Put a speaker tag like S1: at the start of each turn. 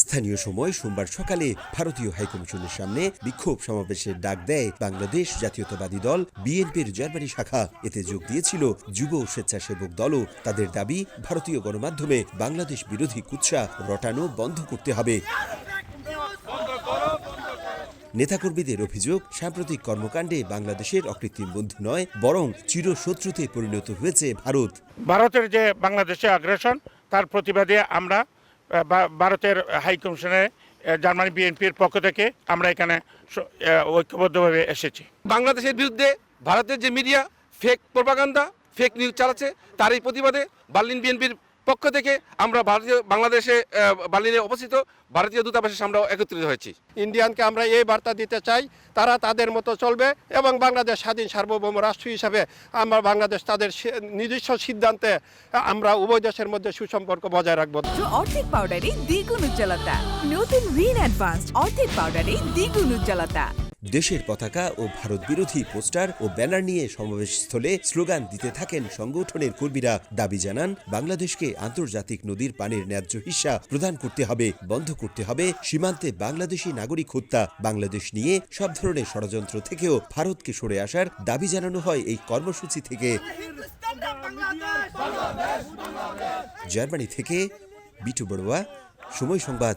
S1: স্থানীয় সময় সোমবার সকালে ভারতীয় হাইকমিশনের সামনে বিক্ষোভ সমাবেশের ডাক দেয় বাংলাদেশ জাতীয়তাবাদী দল বিএনপির জার্মানি শাখা। এতে যোগ দিয়েছিল যুব স্বেচ্ছাসেবক দলও। তাদের দাবি, ভারতীয় গণমাধ্যমে বাংলাদেশ বিরোধী কুৎসা রটানো বন্ধ করতে হবে। নেতাকর্মীদের অভিযোগ, সাম্প্রতিক কর্মকাণ্ডে বাংলাদেশের অকৃত্রিম বন্ধু নয়, বরং চিরশত্রুতে পরিণত হয়েছে ভারত।
S2: ভারতের যে বাংলাদেশে আগ্রাসন, তার প্রতিবাদে আমরা ভারতের হাইকমিশনে জার্মানি বিএনপির পক্ষ থেকে আমরা এখানে ঐক্যবদ্ধভাবে এসেছি।
S3: বাংলাদেশের বিরুদ্ধে ভারতের যে media fake propaganda, fake news চালাচ্ছে, তারই প্রতিবাদে বার্লিন বিএনপির পক্ষ থেকে আমরা বাংলাদেশে বার্লিনে অবস্থিত ভারতীয় দূতাবাসের সামনে একত্রিত হয়েছি।
S4: ইন্ডিয়ানকে আমরা এই বার্তা দিতে চাই, তারা তাদের মতো চলবে এবং বাংলাদেশ স্বাধীন সার্বভৌম রাষ্ট্র হিসাবে আমরা বাংলাদেশ তাদের নিজস্ব সিদ্ধান্তে আমরা উভয় দেশের মধ্যে সুসম্পর্ক বজায় রাখবো।
S5: অর্ধেক পাউডারে দ্বিগুণ উজ্জ্বলতা, নতুন রিন অ্যাডভান্সড অর্ধেক পাউডারে দ্বিগুণ উজ্জ্বলতা।
S1: দেশের পতাকা ও ভারত বিরোধী পোস্টার ও ব্যানার নিয়ে সমাবেশস্থলে স্লোগান দিতে থাকেন সংগঠনের কর্মীরা। দাবি জানান, বাংলাদেশকে আন্তর্জাতিক নদীর পানির ন্যায্য হিস্সা প্রদান করতে হবে, বন্ধ করতে হবে সীমান্তে বাংলাদেশি নাগরিক হত্যা। বাংলাদেশ নিয়ে সব ধরনের ষড়যন্ত্র থেকেও ভারতকে সরে আসার দাবি জানানো হয় এই কর্মসূচি থেকে। জার্মানি থেকে বিটু বড়ুয়া, সময় সংবাদ।